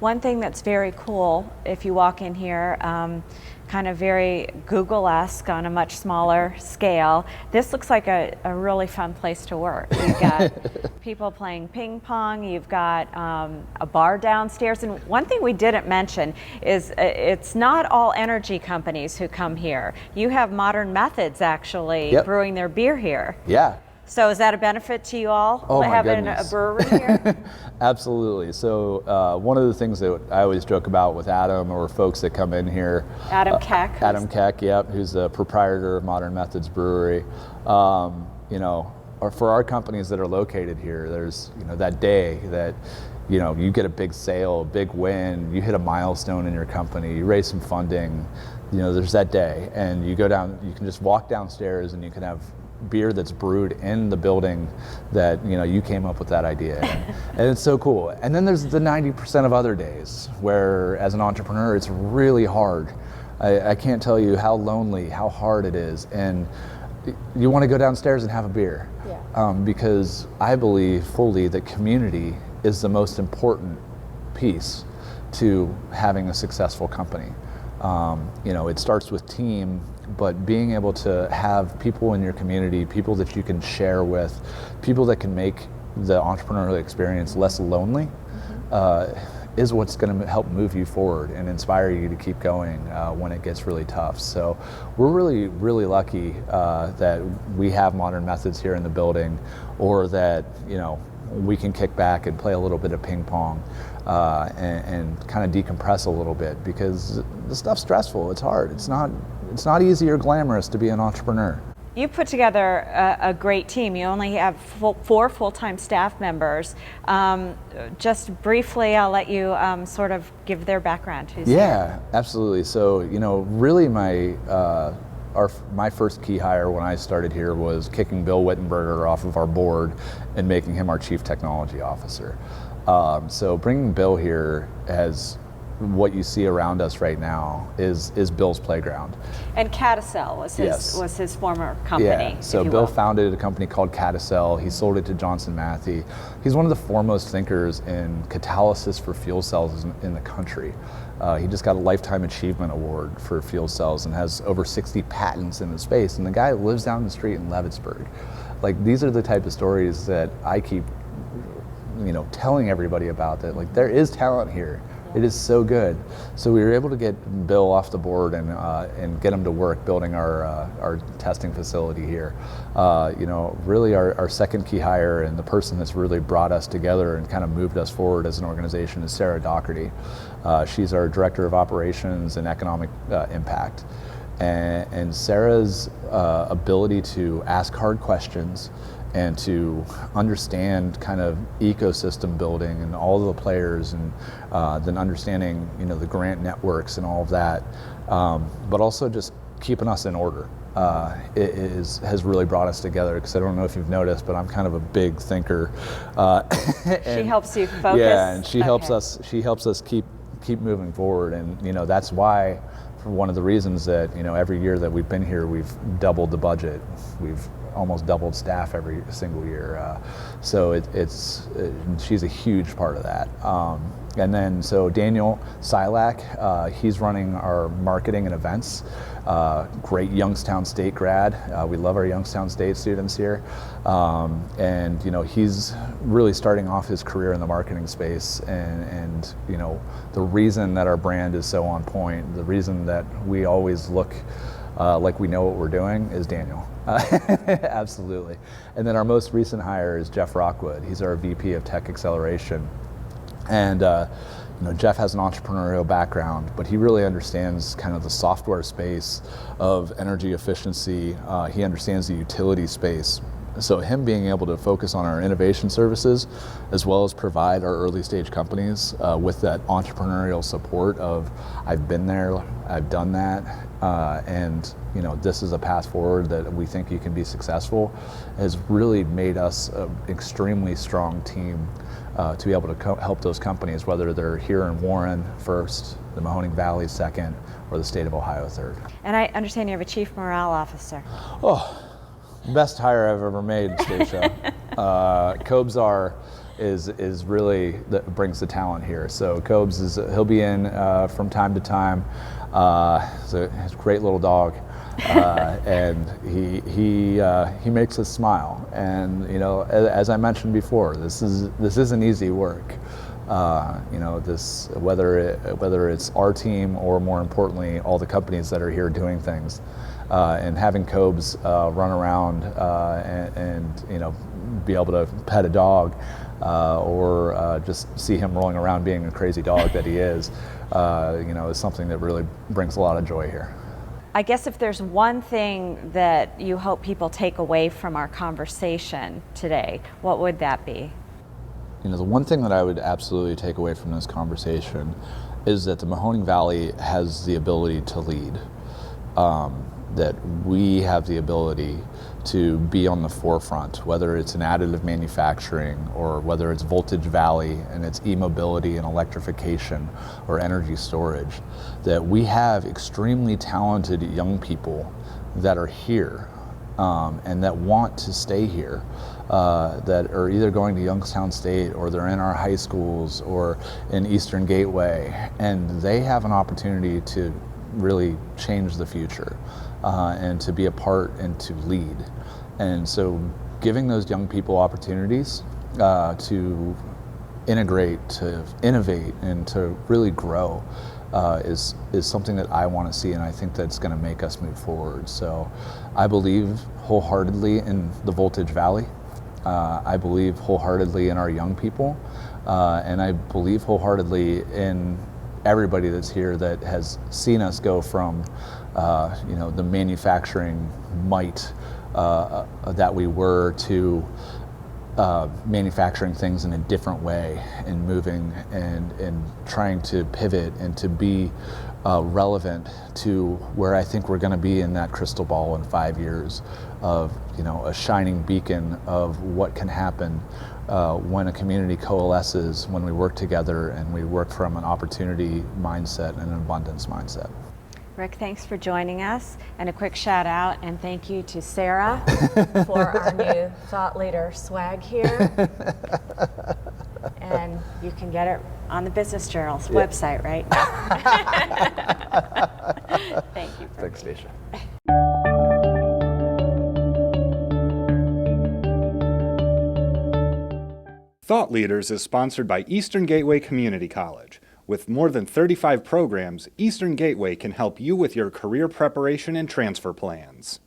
One thing that's very cool, if you walk in here, kind of very Google-esque on a much smaller scale, this looks like a really fun place to work. You've got people playing ping pong, you've got a bar downstairs, and one thing we didn't mention is it's not all energy companies who come here. You have Modern Methods actually brewing their beer here. Yeah. So is that a benefit to you all, having a brewery here? Absolutely. So one of the things that I always joke about with Adam or folks that come in here, Adam Keck. Adam Keck, who's the proprietor of Modern Methods Brewery. Or for our companies that are located here, there's that day that you get a big sale, a big win, you hit a milestone in your company, you raise some funding. There's that day, and you go down. You can just walk downstairs, and you can have beer that's brewed in the building that you came up with that idea and it's so cool. And then there's the 90% of other days where as an entrepreneur it's really hard. I can't tell you how lonely, how hard it is, and you want to go downstairs and have a beer. Because I believe fully that community is the most important piece to having a successful company. It starts with team, but being able to have people in your community, people that you can share with, people that can make the entrepreneurial experience less lonely, is what's going to help move you forward and inspire you to keep going when it gets really tough. So we're really, really lucky that we have Modern Methods here in the building, or that we can kick back and play a little bit of ping pong and kind of decompress a little bit, because the stuff's stressful. It's hard. It's not easy or glamorous to be an entrepreneur. You put together a great team. You only have 4 full-time staff members. Just briefly, I'll let you sort of give their background. Yeah, absolutely. So, really my first key hire when I started here was kicking Bill Wittenberger off of our board and making him our Chief Technology Officer. So bringing Bill here has what you see around us right now is Bill's playground. And Catacel was his former company. Yeah, so Bill founded a company called Catacel. He sold it to Johnson Matthey. He's one of the foremost thinkers in catalysis for fuel cells in the country. He just got a Lifetime Achievement Award for fuel cells and has over 60 patents in the space. And the guy lives down the street in Leavittsburg. Like, these are the type of stories that I keep telling everybody about, that there is talent here. It is so good. So we were able to get Bill off the board and get him to work building our testing facility here. Really our second key hire, and the person that's really brought us together and kind of moved us forward as an organization, is Sarah Doherty. She's our Director of Operations and Economic Impact. And Sarah's ability to ask hard questions and to understand kind of ecosystem building and all of the players, and then understanding the grant networks and all of that, but also just keeping us in order has really brought us together. Because I don't know if you've noticed, but I'm kind of a big thinker. She helps you focus. Yeah, and she helps us. She helps us keep moving forward, and that's why. One of the reasons that every year that we've been here, we've doubled the budget. We've almost doubled staff every single year. So she's a huge part of that. And then so Daniel Silak, he's running our marketing and events. Great Youngstown State grad. We love our Youngstown State students here. And he's really starting off his career in the marketing space, and the reason that our brand is so on point, the reason that we always look like we know what we're doing, is Daniel. Absolutely. And then our most recent hire is Jeff Rockwood. He's our VP of Tech Acceleration. And Jeff has an entrepreneurial background, but he really understands kind of the software space of energy efficiency. He understands the utility space. So him being able to focus on our innovation services, as well as provide our early stage companies with that entrepreneurial support of, I've been there, I've done that, and this is a path forward that we think you can be successful, has really made us an extremely strong team to be able to help those companies, whether they're here in Warren first, the Mahoning Valley second, or the state of Ohio third. And I understand you have a chief morale officer. Oh, best hire I've ever made, Stacia. Kobzar is really that brings the talent here. So Cobes he'll be in from time to time. He's a great little dog. And he makes us smile. And you know, as I mentioned before, this isn't easy work. You know, this whether it's our team or more importantly all the companies that are here doing things, and having Cobes run around and you know be able to pet a dog, or just see him rolling around being a crazy dog that he is, you know, is something that really brings a lot of joy here. I guess if there's one thing that you hope people take away from our conversation today, what would that be? You know, the one thing that I would absolutely take away from this conversation is that the Mahoning Valley has the ability to lead, that we have the ability to be on the forefront, whether it's in additive manufacturing or whether it's Voltage Valley and its e-mobility and electrification or energy storage, that we have extremely talented young people that are here and that want to stay here, that are either going to Youngstown State or they're in our high schools or in Eastern Gateway, and they have an opportunity to really change the future and to be a part and to lead. And so giving those young people opportunities to integrate, to innovate, and to really grow is something that I want to see, and I think that's going to make us move forward. So I believe wholeheartedly in the Voltage Valley. I believe wholeheartedly in our young people, and I believe wholeheartedly in everybody that's here that has seen us go from you know, the manufacturing might that we were to manufacturing things in a different way and moving and trying to pivot and to be relevant to where I think we're going to be in that crystal ball in 5 years of, you know, a shining beacon of what can happen when a community coalesces, when we work together and we work from an opportunity mindset and an abundance mindset. Rick, thanks for joining us, and a quick shout out and thank you to Sarah for our new Thought Leader swag here. And you can get it on the Business Journal's website, right? Thank you. Thanks, Stacia. Thought Leaders is sponsored by Eastern Gateway Community College. With more than 35 programs, Eastern Gateway can help you with your career preparation and transfer plans.